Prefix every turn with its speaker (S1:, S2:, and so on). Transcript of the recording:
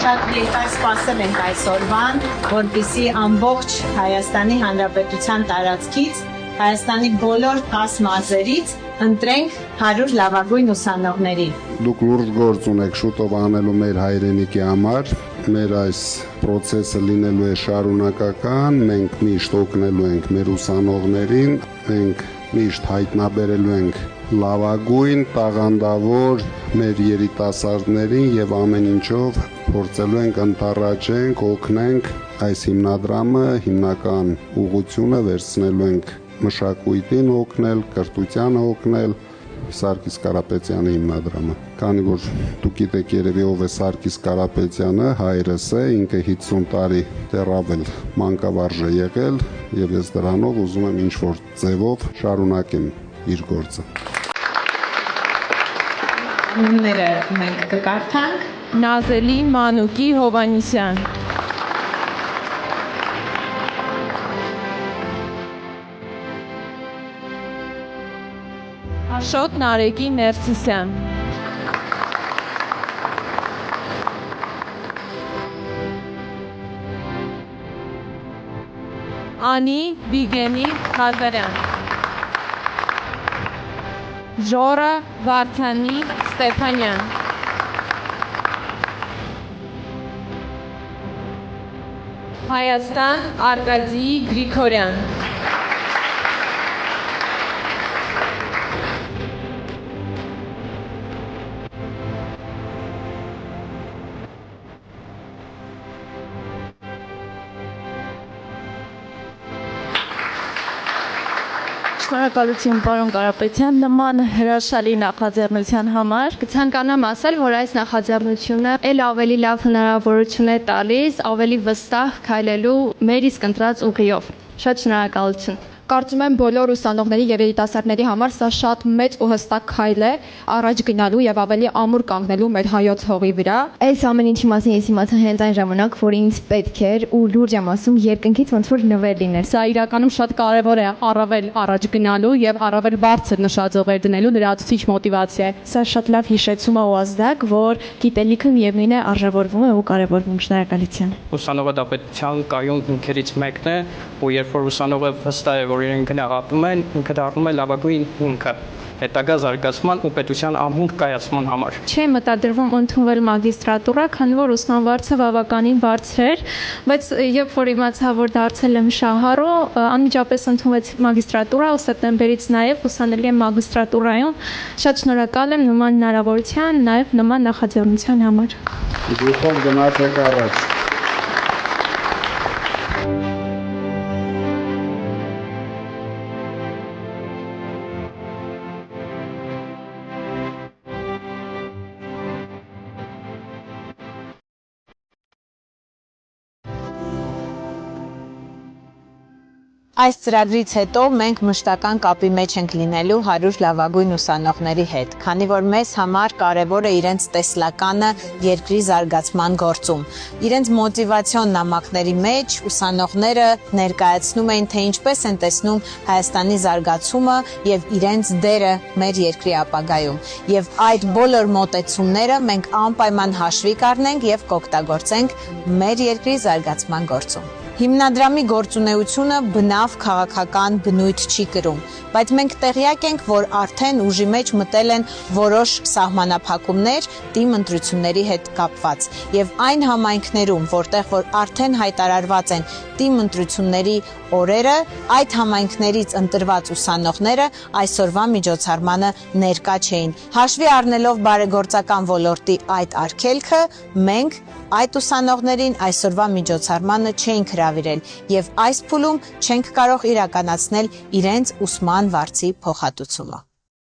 S1: Շատ երկար սպասել ենք այսօրվան, որպեսզի ամբողջ Հայաստանի Հանրապետության տարածքից, Հայաստանի բոլոր 10 մարզերից ընտրենք 100 լավագույն ուսանողների։
S2: Դուք լուրջ գործ ունեք շուտով անելու մեր հայրենիքի համար, մեր այս process-ը լինելու է շարունակական, մենք միշտ օգնելու ենք մեր ուսանողներին, մենք միշտ հայտնաբերելու ենք լավագույն, տաղանդավոր մեր երիտասարդներին եւ ամեն ինչով փորձելու ենք ընտառաջենք, օգնենք այս հիմնադրամը հիմնական ուղղությունը վերցնելու ենք մշակույթին օգնել, կրթությանը օգնել, Սարգիս Կարապետյանի հիմնադրամը։ Քանի որ դուք գիտեք երևի ով է Սարգիս Կարապետյանը, հայրս է, ինքը 50 տարի դեռավել մանկավարժ է եղել եւ ես դրանով ուզում եմ ինչ-որ ձևով շարունակեմ իր գործը։
S1: Անունները մենք կկարդանք։
S3: Նազելի Մանուկի Հովանիսյան, Աշոտ Նարեկի Ներսիսյան, Անի Վիգենի Ղազարյան, Ժորա Վարդանի Ստեփանյան, Հայաստան Արկադի Գրիգորյան,
S4: Շնորհակալություն պարոն Կարապետյան, նման հրաշալի նախաձեռնության համար։ Կցանկանամ ասել, որ այս նախաձեռնությունը ել ավելի լավ հնարավորություն է տալիս ավելի վստահ քայլելու մեր իսկ ընտրած ուղիով։ Շատ շնորհակալություն։
S5: Կարծում եմ բոլոր ուսանողների եւ երիտասարդների համար սա շատ մեծ ու հստակ քայլ է առաջ գնալու եւ ավելի ամուր կանգնելու մեր հայոց հողի վրա։
S4: Այս ամեն ինչի մասին ես իմացա հենց այն ժամանակ, որ ինձ պետք էր ու լուրջ եմ ասում երկնքից ոնց որ նվեր լիներ։
S5: Սա իրականում շատ կարեւոր է առավել առաջ գնալու եւ առավել բարձր նշաձողեր դնելու լրացուցիչ մոտիվացիա է։
S4: Սա շատ լավ հիշեցում է ու ազդակ, որ գիտելիքը միևնույն է արժևորվում է ու կարևորվում։ Շնորհակալություն։
S6: Ուսանողը դա պետության կայուն հիմքերից մեկն է, ու երբ որ ուսանողը վստահ է, որ իրեն գնահատում են, ինքը դառնում է լավագույն հիմքը հետագա զարգացման ու պետության ամուր կայացման համար։
S4: Չէ մտադրվում ընդունվել մագիստրատուրա, քանի որ ուսանվարձը բավականին բարձր էր, բայց երբ որ իմացա, որ դարձել եմ շահառու, անմիջապես ընդունվեց մագիստրատուրա ու սեպտեմբերից նաև ուսանելի եմ մագիստրատուրայում։ Շատ շնորհակալ եմ նման հնարավորության, նաև նման նախաձեռնության համար։
S2: Դուք գնացեք առաջ։
S1: Այս ծրագրից հետո մենք մշտական կապի մեջ ենք լինելու 100 լավագույն ուսանողների հետ, քանի որ մեզ համար կարևոր է իրենց տեսլականը երկրի զարգացման գործում։ Իրենց մոտիվացիոն նամակների մեջ ուսանողները ներկայացնում էին, թե ինչպես են տեսնում Հայաստանի զարգացումը եւ իրենց դերը մեր երկրի ապագայում։ Եվ այդ բոլոր մոտեցումները մենք անպայման հաշվի կառնենք եւ կօգտագործենք մեր երկրի զարգացման գործում։ Հիմնադրամի գործունեությունը բնավ քաղաքական բնույթ չի կրում, բայց մենք տեղյակ ենք, որ արդեն ուժի մեջ մտել են որոշ սահմանափակումներ թիմ ընտրությունների հետ կապված, եւ այն համայնքներում, որտեղ որ արդեն հայտարարված են թիմ ընտրությունների օրերը, այդ համայնքներից ընտրված ուսանողները այսօրվա միջոցառմանը ներկա չէին։ Հաշվի առնելով բարեգործական ոլորտի այդ արգելքը, մենք այդ ուսանողներին այսօրվա միջոցառմանը չենք հրավիրել եւ այս փուլում չենք կարող իրականացնել իրենց ուսման վարձի փոխհատուցումը։